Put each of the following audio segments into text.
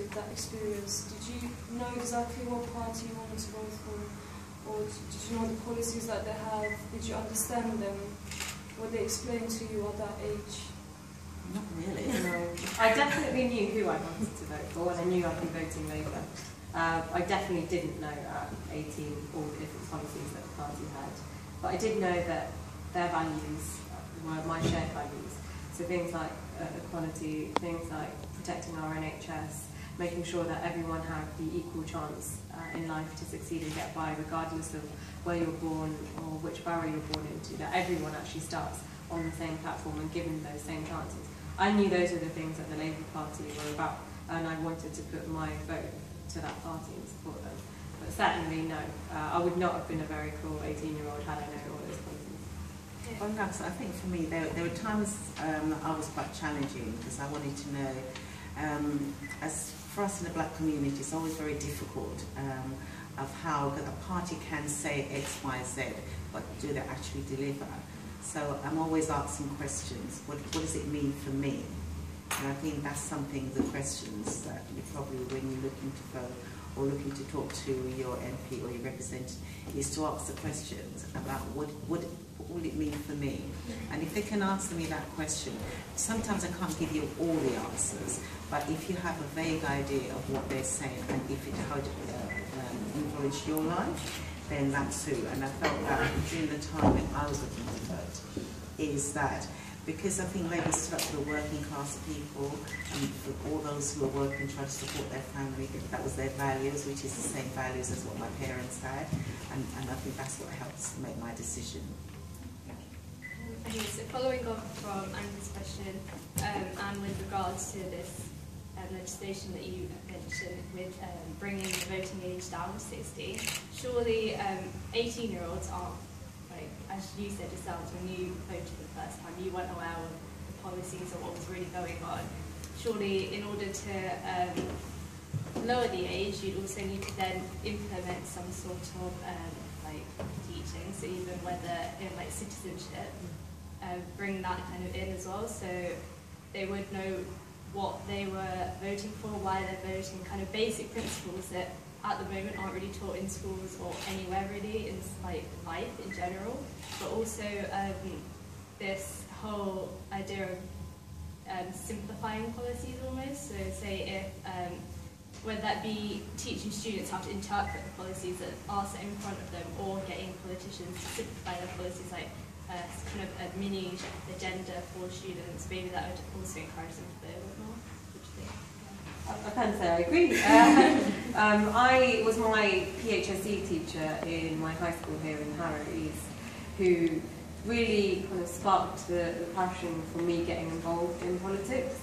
with that experience, did you know exactly what party you wanted to vote for? Or did you know the policies that they have? Did you understand them? What they explained to you at that age? Not really. No. I definitely knew who I wanted to vote for, and I knew I'd be voting Labour. I definitely didn't know at 18 all the different policies that the party had. But I did know that their values were my shared values. So things like equality, things like protecting our NHS, making sure that everyone had the equal chance in life to succeed and get by, regardless of where you're born or which borough you're born into, that everyone actually starts on the same platform and given those same chances. I knew those were the things that the Labour Party were about, and I wanted to put my vote to that party and support them. But certainly, no, I would not have been a very cool 18-year-old had I known all those policies. Well, no, so I think for me, there were times I was quite challenging because I wanted to know, as for us in the black community, it's always very difficult of how a party can say X, Y, Z, but do they actually deliver? So I'm always asking questions. What does it mean for me? And I think that's something, the questions that you probably, when you're looking to vote or looking to talk to your MP or your representative, is to ask the questions about what will it mean for me? And if they can answer me that question, sometimes I can't give you all the answers, but if you have a vague idea of what they're saying and if it could influence your life, then that's who. And I felt that during the time when I was looking to vote, is that because I think Labour stood up for the working class people and for all those who are working, trying to support their family, that was their values, which is the same values as what my parents had, and I think that's what helps make my decision. Okay, so following on from Anca's question, and with regards to this legislation that you mentioned with bringing the voting age down to 16, surely 18-year-olds aren't, like, as you said yourself, when you voted the first time, you weren't aware of the policies or what was really going on. Surely, in order to lower the age, you'd also need to then implement some sort of like teaching, so even whether in like citizenship, bring that kind of in as well, so they would know what they were voting for, why they're voting, kind of basic principles that at the moment aren't really taught in schools or anywhere really in like life in general, but also this whole idea of simplifying policies almost. So say if whether that be teaching students how to interpret the policies that are set in front of them, or getting politicians to simplify their policies, like kind of a mini agenda for students, maybe that would also encourage them to vote more. What do you think? I can say I agree. I was my PHSE teacher in my high school here in Harrow East, who really kind of sparked the passion for me getting involved in politics.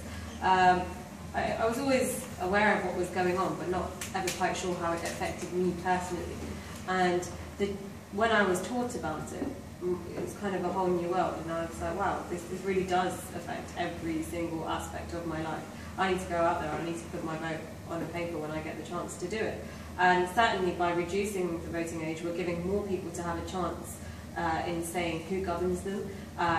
I was always aware of what was going on, but not ever quite sure how it affected me personally. And when I was taught about it, it was kind of a whole new world, and I was like, wow, this really does affect every single aspect of my life. I need to go out there, I need to put my vote on a paper when I get the chance to do it. And certainly by reducing the voting age, we're giving more people to have a chance in saying who governs them,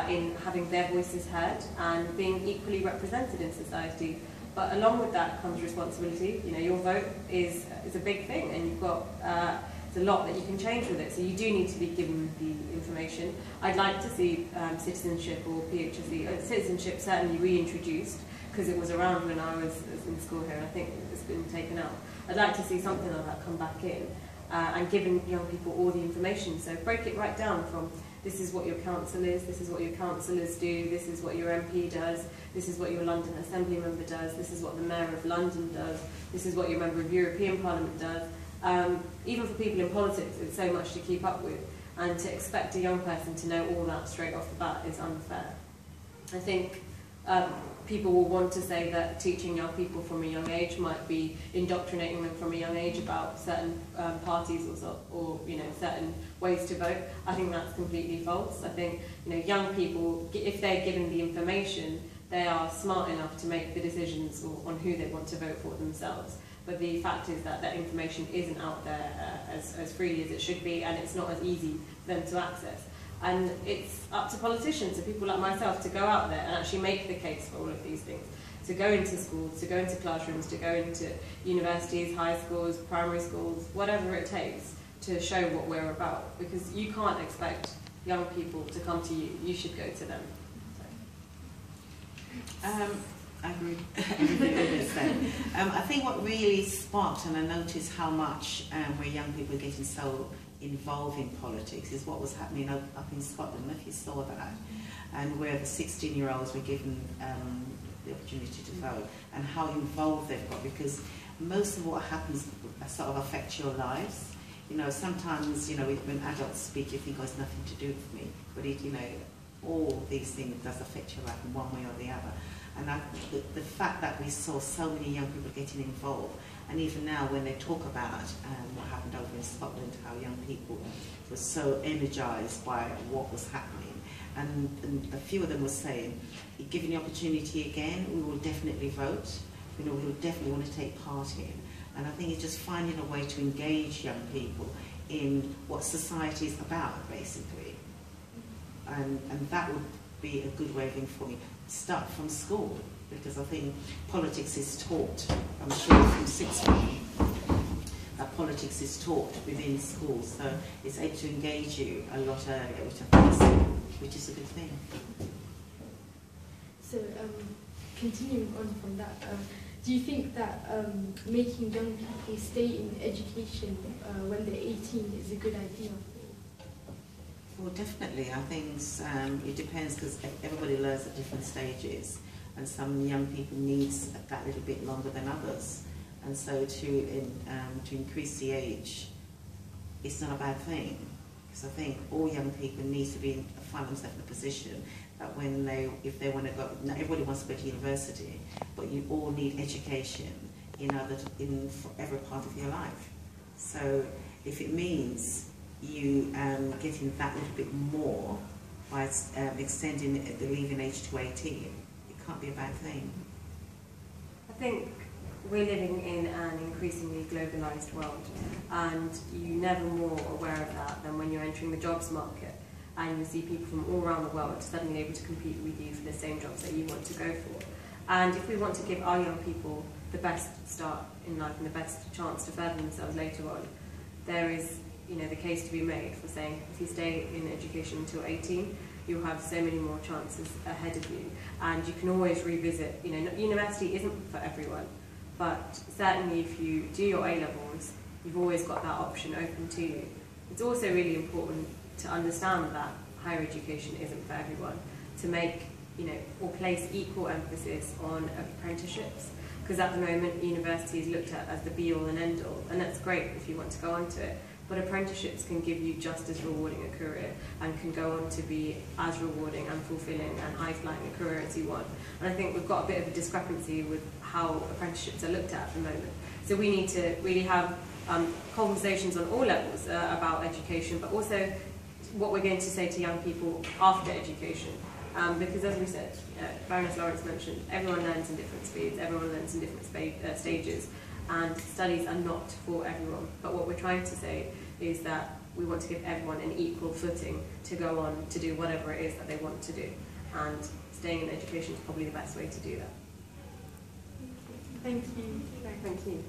in having their voices heard, and being equally represented in society. But along with that comes responsibility. You know, your vote is a big thing, and you've got a lot that you can change with it, so you do need to be given the information. I'd like to see citizenship or PHSE, citizenship certainly reintroduced, because it was around when I was in school here, and I think it's been taken out. I'd like to see something like that come back in, and giving young people all the information. So break it right down from, this is what your council is, this is what your councillors do, this is what your MP does, this is what your London Assembly member does, this is what the Mayor of London does, this is what your member of European Parliament does. Even for people in politics, it's so much to keep up with, and to expect a young person to know all that straight off the bat is unfair. I think people will want to say that teaching young people from a young age might be indoctrinating them from a young age about certain parties or you know, certain ways to vote. I think that's completely false. I think, you know, young people, if they're given the information, they are smart enough to make the decisions on who they want to vote for themselves. But the fact is that that information isn't out there as freely as it should be, and it's not as easy for them to access. And it's up to politicians, so people like myself, to go out there and actually make the case for all of these things. to go into schools, to go into classrooms, to go into universities, high schools, primary schools, whatever it takes to show what we're about, because you can't expect young people to come to you, you should go to them. I agree with everything you said. I think what really sparked, and I noticed how much where young people are getting so involved in politics, is what was happening up in Scotland. I don't know if you saw that, and where the 16-year-olds were given the opportunity to vote, and how involved they've got, because most of what happens sort of affects your lives. You know, sometimes, you know, when adults speak, you think, oh, it's nothing to do with me, but it, you know, all these things does affect your life in one way or the other. And the fact that we saw so many young people getting involved, and even now when they talk about what happened over in Scotland, how young people were so energised by what was happening, and a few of them were saying, given the opportunity again, we will definitely vote, you know, we will definitely want to take part in. And I think it's just finding a way to engage young people in what society is about, basically. And that would be a good way of informing. Start from school, because I think politics is taught, I'm sure from 6th form, that politics is taught within schools, so it's able to engage you a lot earlier, which is a good thing. So, continuing on from that, do you think that making young people stay in education when they're 18 is a good idea? Well, definitely. I think it depends, because everybody learns at different stages, and some young people need that little bit longer than others. And so to increase the age, it's not a bad thing, because I think all young people need to find themselves in a position that if they want to go, not everybody wants to go to university, but you all need education in for every part of your life. So if it means you getting that little bit more by extending the leaving age to 18, it can't be a bad thing. I think we're living in an increasingly globalised world, and you're never more aware of that than when you're entering the jobs market and you see people from all around the world suddenly able to compete with you for the same jobs that you want to go for. And if we want to give our young people the best start in life and the best chance to further themselves later on, there is, you know, the case to be made for saying if you stay in education until 18, you'll have so many more chances ahead of you, and you can always revisit. You know, university isn't for everyone, but certainly if you do your A-levels, you've always got that option open to you. It's also really important to understand that higher education isn't for everyone, to make, you know, or place equal emphasis on apprenticeships, because at the moment university is looked at as the be-all and end-all, and that's great if you want to go on to it. But apprenticeships can give you just as rewarding a career, and can go on to be as rewarding and fulfilling and high-flying a career as you want. And I think we've got a bit of a discrepancy with how apprenticeships are looked at the moment. So we need to really have conversations on all levels about education, but also what we're going to say to young people after education. Because as we said, Baroness Lawrence mentioned, everyone learns in different speeds, everyone learns in different stages. And studies are not for everyone. But what we're trying to say is that we want to give everyone an equal footing to go on to do whatever it is that they want to do. And staying in education is probably the best way to do that. Thank you. Thank you.